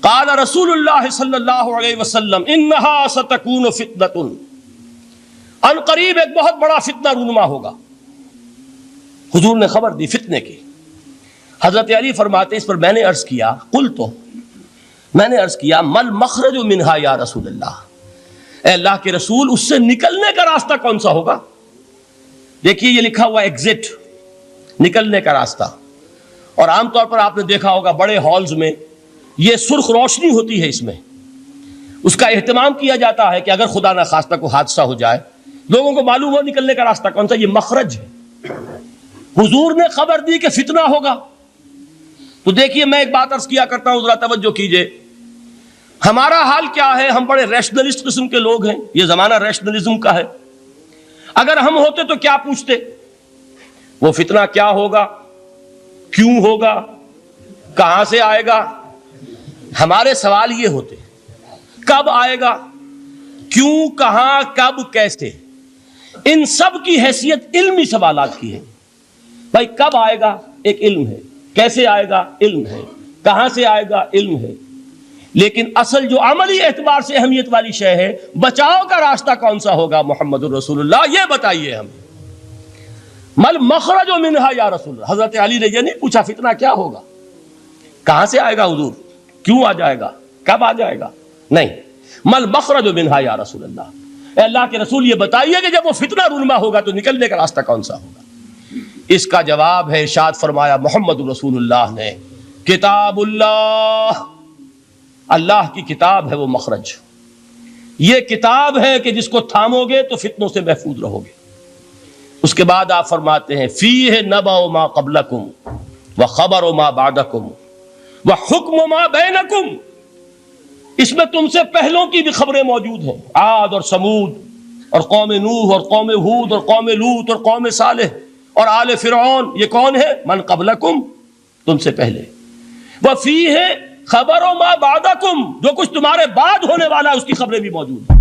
قال رسول اللہ صلی اللہ علیہ وسلم انہا ستکون فتنۃ، ان قریب ایک بہت بڑا فتنہ رونما ہوگا۔ حضور نے خبر دی فتنے کی۔ حضرت علی فرماتے اس پر میں نے عرض کیا، میں نے عرض کیا مل مخرج منہا یا رسول اللہ، اے اللہ کے رسول اس سے نکلنے کا راستہ کون سا ہوگا؟ دیکھیے یہ لکھا ہوا ایگزٹ، نکلنے کا راستہ، اور عام طور پر آپ نے دیکھا ہوگا بڑے ہالز میں یہ سرخ روشنی ہوتی ہے، اس میں اس کا اہتمام کیا جاتا ہے کہ اگر خدا نہ خواستہ کوئی حادثہ ہو جائے لوگوں کو معلوم ہو نکلنے کا راستہ کون سا، یہ مخرج ہے۔ حضور نے خبر دی کہ فتنہ ہوگا۔ تو دیکھیے میں ایک بات عرض کیا کرتا ہوں، ذرا توجہ کیجئے، ہمارا حال کیا ہے؟ ہم بڑے ریشنلسٹ قسم کے لوگ ہیں، یہ زمانہ ریشنلزم کا ہے۔ اگر ہم ہوتے تو کیا پوچھتے؟ وہ فتنہ کیا ہوگا، کیوں ہوگا، کہاں سے آئے گا؟ ہمارے سوال یہ ہوتے، کب آئے گا، کیوں، کہاں، کب، کیسے؟ ان سب کی حیثیت علمی سوالات کی ہے۔ بھائی کب آئے گا ایک علم ہے، کیسے آئے گا علم ہے، کہاں سے آئے گا علم ہے، لیکن اصل جو عملی اعتبار سے اہمیت والی شے ہے، بچاؤ کا راستہ کون سا ہوگا محمد الرسول اللہ، یہ بتائیے ہمیں۔ مل مخرج منہا یا رسول اللہ، حضرت علی نے یہ نہیں پوچھا فتنہ کیا ہوگا، کہاں سے آئے گا حضور، کیوں آ جائے گا، کب آ جائے گا، نہیں، مل مخرج منہا یا رسول اللہ، اے اللہ کے رسول یہ بتائیے کہ جب وہ فتنہ رونما ہوگا تو نکلنے کا راستہ کون سا ہوگا؟ اس کا جواب ہے، ارشاد فرمایا محمد رسول اللہ نے، کتاب اللہ، اللہ کی کتاب ہے وہ مخرج، یہ کتاب ہے کہ جس کو تھامو گے تو فتنوں سے محفوظ رہو گے۔ اس کے بعد آپ فرماتے ہیں فیہ نبأ ما قبلکم وخبر ما بعدکم وحکم ما بینکم، اس میں تم سے پہلوں کی بھی خبریں موجود ہیں، عاد اور سمود اور قوم نوح اور قوم ہود اور قوم لوط اور قوم صالح اور آل فرعون، یہ کون ہے؟ من قبلکم، تم سے پہلے، وفیہ خبر ما بعدکم، جو کچھ تمہارے بعد ہونے والا ہے اس کی خبریں بھی موجود ہیں۔